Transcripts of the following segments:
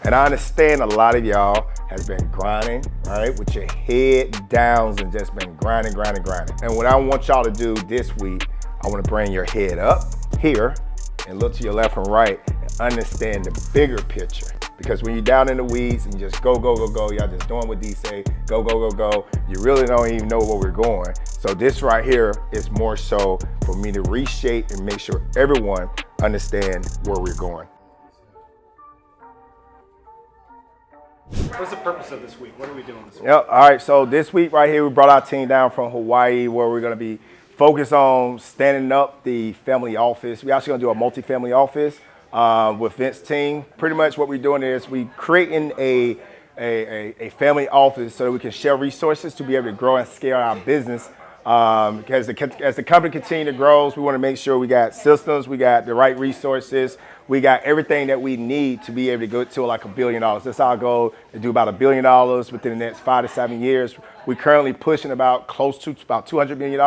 And I understand a lot of y'all has been grinding, all right, with your head downs and just been grinding. And what I want y'all to do this week, I want to bring your head up here and look to your left and right and understand the bigger picture. Because when you're down in the weeds and you just go, y'all just doing what these say, go, you really don't even know where we're going. So this right here is more so for me to reshape and make sure everyone understands where we're going. What's the purpose of this week? What are we doing this week? Yep. All right, so this week right here, we brought our team down from Hawaii where we're gonna be focused on standing up the family office. We're actually gonna do a multi-family office with Vince's team. Pretty much what we're doing is we creating a family office so that we can share resources to be able to grow and scale our business. As the company continues to grow, we want to make sure we got systems, we got the right resources, we got everything that we need to be able to go to like $1 billion. That's our goal, to do about $1 billion within the next 5 to 7 years. We're currently pushing close to about $200 million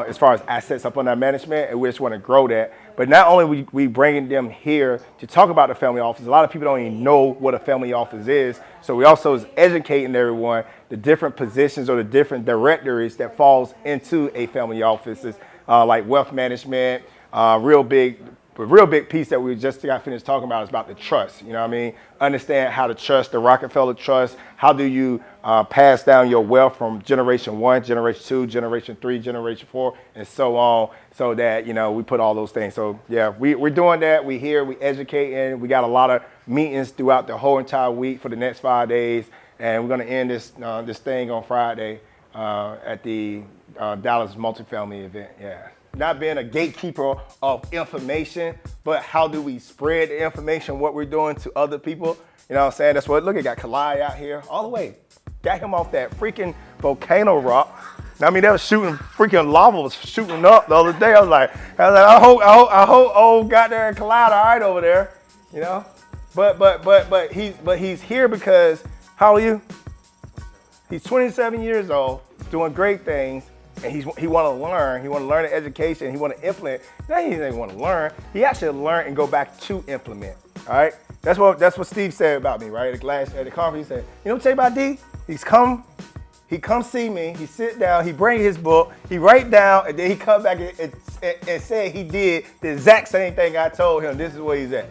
as far as assets up under management, and we just want to grow that. But not only we bringing them here to talk about the family office, a lot of people don't even know what a family office is. So we also is educating everyone the different positions or the different directories that falls into a family office, like wealth management, real big piece that we just got finished talking about is about the trust. You know what I mean? Understand how to trust the Rockefeller trust. How do you pass down your wealth from generation 1, generation 2, generation 3, generation 4, and so on, so that, you know, we put all those things. So yeah, we're doing that. We here, we educating. We got a lot of meetings throughout the whole entire week for the next 5 days, and we're gonna end this thing on Friday at the Dallas multifamily event. Yeah. Not being a gatekeeper of information, but how do we spread the information, what we're doing to other people. You know what I'm saying? That's what, look, I got Kalai out here all the way. Got him off that freaking volcano rock. I mean, they was shooting, freaking lava was shooting up the other day. I was like, I hope old got there and Kalai all right over there, you know? But he's here because, how are you? He's 27 years old, doing great things. And he want to learn. He want to learn the education. He want to implement. Now he doesn't want to learn. He actually learn and go back to implement. All right. That's what Steve said about me, right? At the conference, he said, "You know what I'm saying about D? He come see me. He sit down. He bring his book. He write down, and then he come back and say he did the exact same thing I told him. This is where he's at."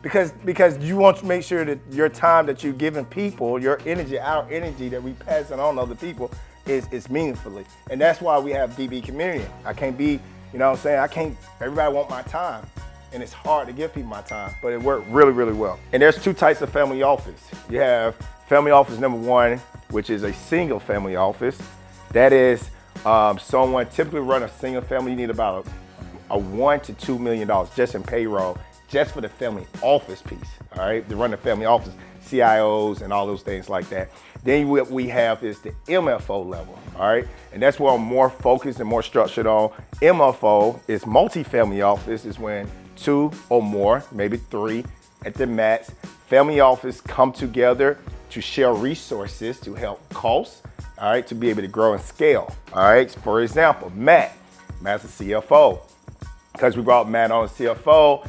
Because you want to make sure that your time that you're giving people, your energy, our energy that we passing on to other people, is meaningfully. And that's why we have DB community. I can't be, you know what I'm saying? Everybody want my time. And it's hard to give people my time, but it worked really, really well. And there's two types of family office. You have family office number 1, which is a single family office. That is someone typically run a single family. You need about a $1 to $2 million just in payroll, just for the family office piece, all right? To run the family office, CIOs and all those things like that. Then what we have is the MFO level, all right? And that's where I'm more focused and more structured on. MFO is multi-family office, is when 2 or more, maybe 3 at the max, family office come together to share resources to help costs, all right, to be able to grow and scale, all right? For example, Matt's the CFO. Because we brought Matt on as CFO,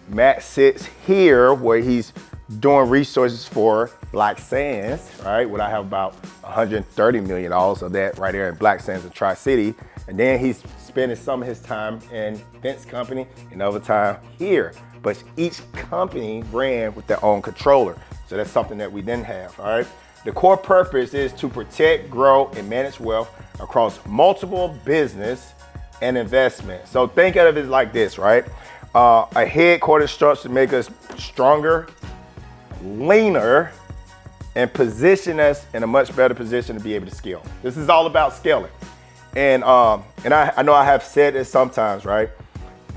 Matt sits here where he's doing resources for Black Sands, right? Where I have about $130 million of that right there in Black Sands in Tri-City. And then he's spending some of his time in Vince's company and other time here. But each company ran with their own controller. So that's something that we didn't have, all right? The core purpose is to protect, grow, and manage wealth across multiple business and investment. So think of it like this, right? A headquarters structure to make us stronger, leaner, and position us in a much better position to be able to scale. This is all about scaling. And I know I have said this sometimes, right?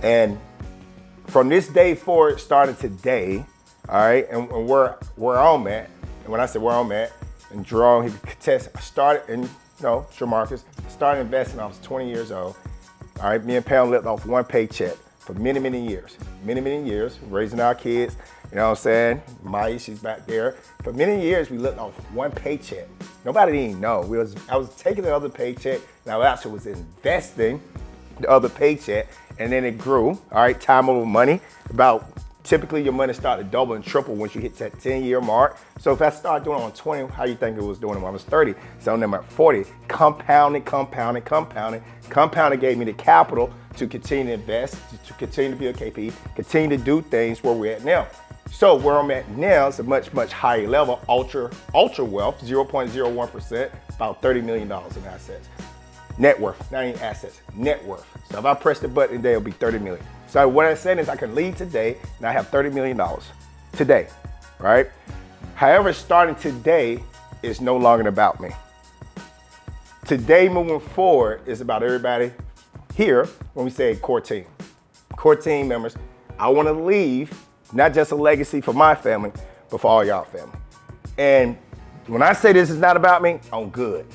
And from this day forward, starting today, all right, and where I'm at, and when I say where I'm at, and Jerome, he could contest, I started, and Jermarcus, started investing when I was 20 years old. All right, me and Pamela lived off one paycheck for many, many years, raising our kids. You know what I'm saying? Maya, she's back there. For many years, we lived off one paycheck. Nobody didn't know. I was taking the other paycheck, and I actually was investing the other paycheck, and then it grew. All right, time over money. About typically your money start to double and triple once you hit that 10-year mark. So if I start doing it on 20, how you think it was doing it when I was 30? So I'm at 40, compounding. Compounding gave me the capital to continue to invest, to continue to be a KP, continue to do things where we're at now. So where I'm at now is a much, much higher level, ultra wealth, 0.01%, about $30 million in assets. Net worth, not even assets, net worth. So if I press the button today, it'll be 30 million. So what I'm saying is I can leave today and I have $30 million today, right? However, starting today is no longer about me. Today moving forward is about everybody here when we say core team members. I want to leave not just a legacy for my family, but for all y'all family. And when I say this is not about me, I'm good.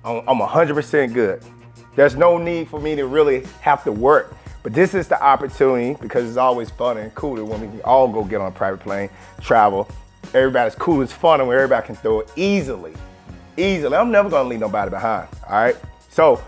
I'm 100% good. There's no need for me to really have to work. But this is the opportunity, because it's always fun and cool when we can all go get on a private plane, travel. Everybody's cool, it's fun, and where everybody can throw it easily. I'm never gonna leave nobody behind, all right? So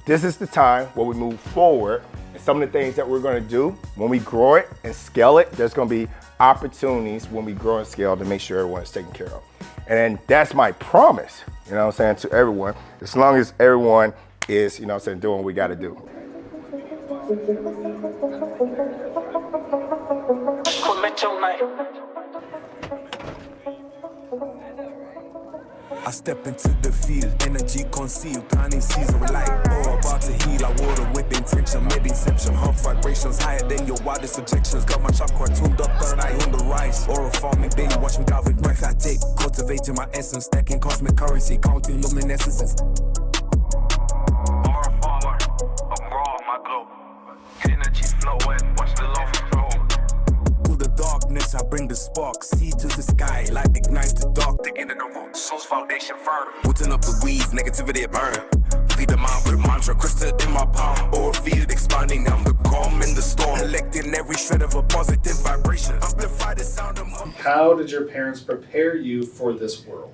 this is the time where we move forward, and some of the things that we're gonna do when we grow it and scale it, there's gonna be opportunities when we grow and scale to make sure everyone is taken care of. And that's my promise, you know what I'm saying, to everyone, as long as everyone is, you know what I'm saying, doing what we gotta do. I step into the field, energy concealed, planning season with light. Oh, about to heal, I water whip intention, mid inception, heart vibrations higher than your wildest objections. Got my chakra tuned up, third eye on the rise. Aura farming, daily watch me dive with breath I take. Cultivating my essence, stacking cosmic currency, counting luminescences. Aura farmer, I'm raw, my glow. Energy flowing, watch the love flow. To the darkness, I bring the spark. See to the sky, light ignites the dark. Digging in the root, soul's foundation firm. Putting up the weeds, negativity burn. Feed the mind with a mantra, crystal in my palm. Or field expanding, I'm the calm in the storm. Collecting every shred of a positive vibration. Amplify the sound of my... How did your parents prepare you for this world?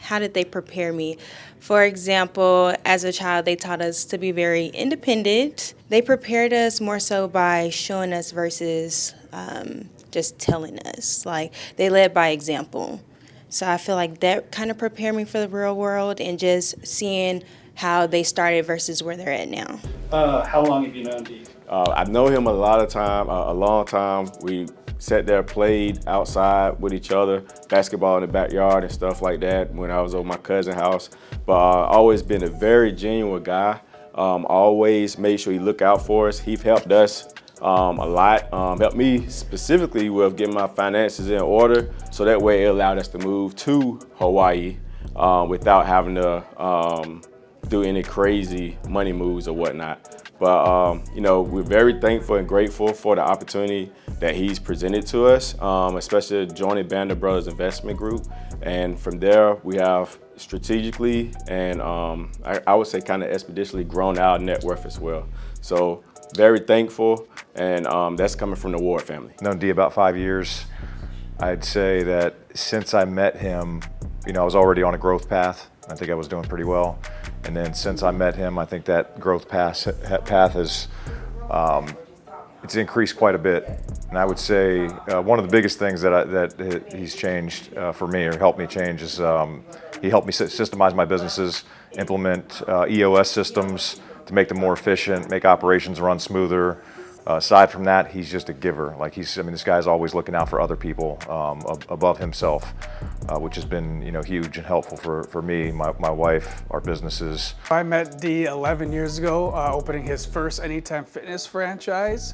How did they prepare me? For example, as a child, they taught us to be very independent. They prepared us more so by showing us versus just telling us. Like, they led by example. So I feel like that kind of prepared me for the real world, and just seeing how they started versus where they're at now. How long have you known Dee? I know him a long time. We sat there, played outside with each other, basketball in the backyard and stuff like that when I was over my cousin's house. But always been a very genuine guy. Always made sure he looked out for us. He helped us a lot. Helped me specifically with getting my finances in order, so that way it allowed us to move to Hawaii without having to do any crazy money moves or whatnot. But you know, we're very thankful and grateful for the opportunity that he's presented to us, especially joining Band Brothers Investment Group. And from there, we have strategically and I would say kind of expeditiously grown our net worth as well. So very thankful, and that's coming from the Ward family. Known Dee about 5 years. I'd say that since I met him, you know, I was already on a growth path. I think I was doing pretty well. And then since I met him, I think that growth path has it's increased quite a bit. And I would say one of the biggest things that he's changed for me, or helped me change, is he helped me systemize my businesses, implement EOS systems to make them more efficient, make operations run smoother. Aside from that, he's just a giver. Like this guy's always looking out for other people above himself, which has been, you know, huge and helpful for me, my wife, our businesses. I met Dee 11 years ago, opening his first Anytime Fitness franchise.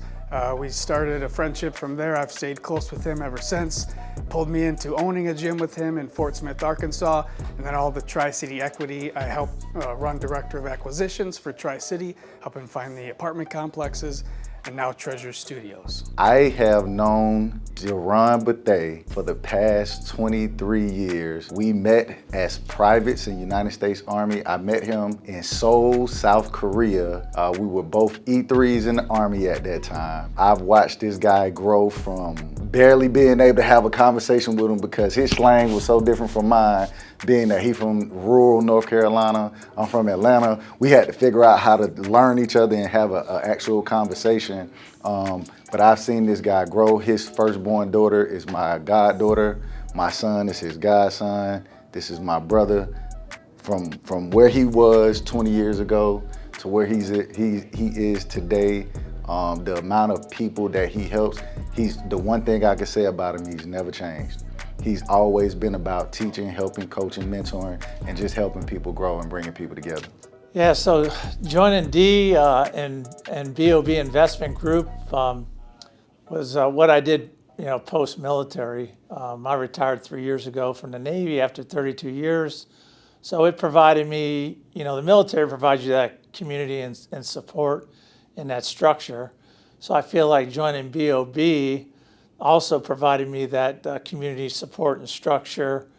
We started a friendship from there. I've stayed close with him ever since. Pulled me into owning a gym with him in Fort Smith, Arkansas, and then all the Tri-City equity. I helped run Director of Acquisitions for Tri-City, helping find the apartment complexes, and now Treasure Studios. I have known Jerome Bethea for the past 23 years. We met as privates in the United States Army. I met him in Seoul, South Korea. We were both E3s in the Army at that time. I've watched this guy grow from barely being able to have a conversation with him because his slang was so different from mine, being that he's from rural North Carolina, I'm from Atlanta. We had to figure out how to learn each other and have an actual conversation. but I've seen this guy grow. His firstborn daughter is my goddaughter. My son is his godson. This is my brother. From where he was 20 years ago to where he is today, the amount of people that he helps, the one thing I can say about him, he's never changed. He's always been about teaching, helping, coaching, mentoring, and just helping people grow and bringing people together. Yeah, so joining D and BOB Investment Group was what I did, post-military. I retired 3 years ago from the Navy after 32 years. So it provided me, the military provides you that community and support and that structure. So I feel like joining BOB also provided me that community support and structure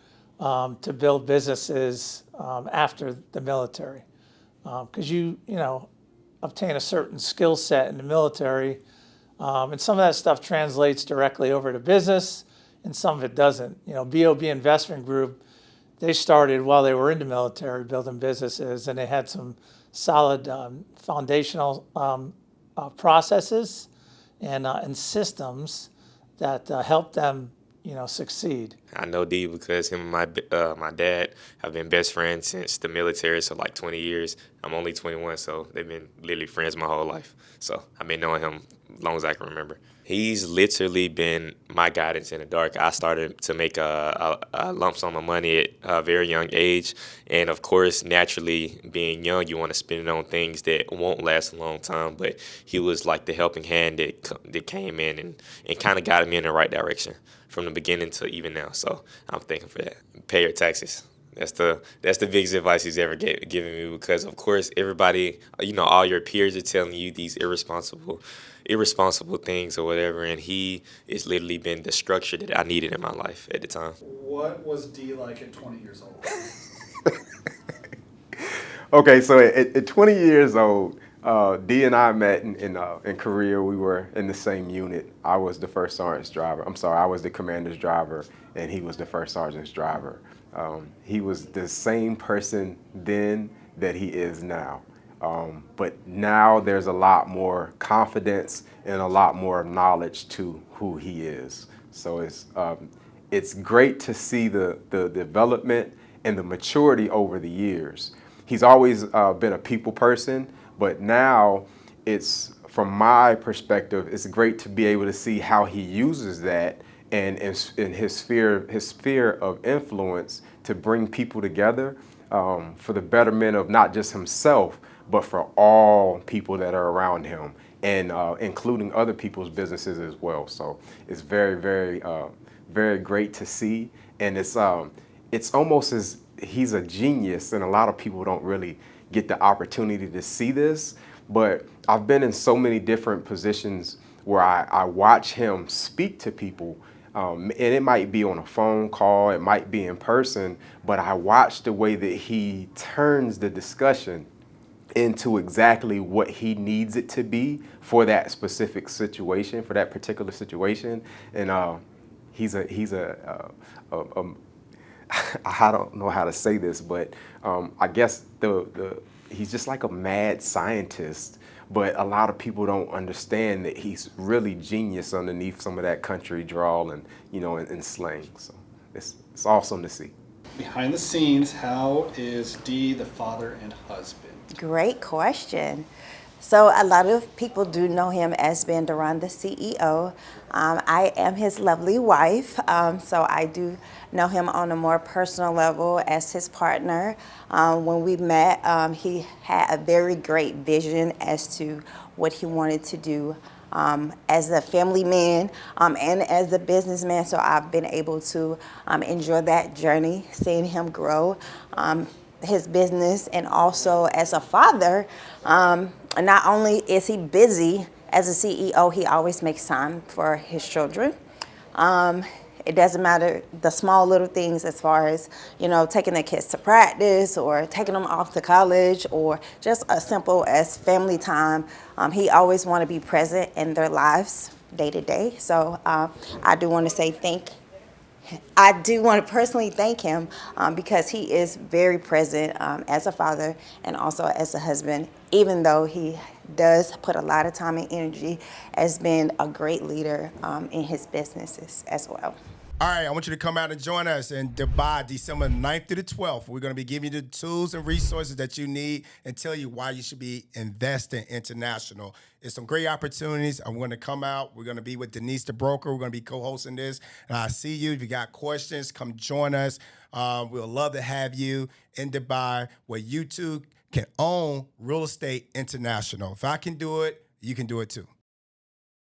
to build businesses after the military. Because you obtain a certain skill set in the military, and some of that stuff translates directly over to business, and some of it doesn't. BOB Investment Group, they started while they were in the military building businesses, and they had some solid foundational processes and systems that helped them, succeed. I know D because him and my dad have been best friends since the military, so like 20 years. I'm only 21, so they've been literally friends my whole life. So I've been knowing him as long as I can remember. He's literally been my guidance in the dark. I started to make a lump sum of money at a very young age. And of course, naturally, being young, you want to spend it on things that won't last a long time. But he was like the helping hand that came in and kind of got me in the right direction from the beginning to even now. So I'm thankful for that. Pay your taxes. That's the biggest advice he's ever given me, because of course everybody, all your peers are telling you these irresponsible things or whatever, and he has literally been the structure that I needed in my life at the time. What was D like at 20 years old? Okay, so at 20 years old, D and I met in Korea. We were in the same unit. I was the first sergeant's driver. I was the commander's driver, and he was the first sergeant's driver. He was the same person then that he is now. But now there's a lot more confidence and a lot more knowledge to who he is. So it's great to see the development and the maturity over the years. He's always been a people person, but now it's, from my perspective, it's great to be able to see how he uses that and in his sphere of influence to bring people together for the betterment of not just himself, but for all people that are around him, and including other people's businesses as well. So it's very, very, very great to see, and it's almost as he's a genius, and a lot of people don't really get the opportunity to see this. But I've been in so many different positions where I watch him speak to people. And it might be on a phone call, it might be in person, but I watch the way that he turns the discussion into exactly what he needs it to be for that specific situation, for that particular situation. And he's a I don't know how to say this, but I guess he's just like a mad scientist. But a lot of people don't understand that he's really genius underneath some of that country drawl and and slang. So it's awesome to see. Behind the scenes, how is D the father and husband? Great question. So a lot of people do know him as being Duran, the CEO. I am his lovely wife, so I do know him on a more personal level as his partner. When we met, he had a very great vision as to what he wanted to do as a family man and as a businessman. So I've been able to enjoy that journey, seeing him grow his business, and also as a father. Not only is he busy as a CEO, he always makes time for his children. It doesn't matter the small little things as far as, taking the kids to practice or taking them off to college or just as simple as family time. He always want to be present in their lives day to day. So I do want to say thank I do want to personally thank him because he is very present as a father and also as a husband, even though he does put a lot of time and energy as being a great leader in his businesses as well. All right, I want you to come out and join us in Dubai, December 9th through the 12th. We're going to be giving you the tools and resources that you need and tell you why you should be investing international. It's some great opportunities. I'm going to come out. We're going to be with Denise, the broker. We're going to be co-hosting this. And I see you. If you got questions, come join us. We'll love to have you in Dubai where you too can own real estate international. If I can do it, you can do it too.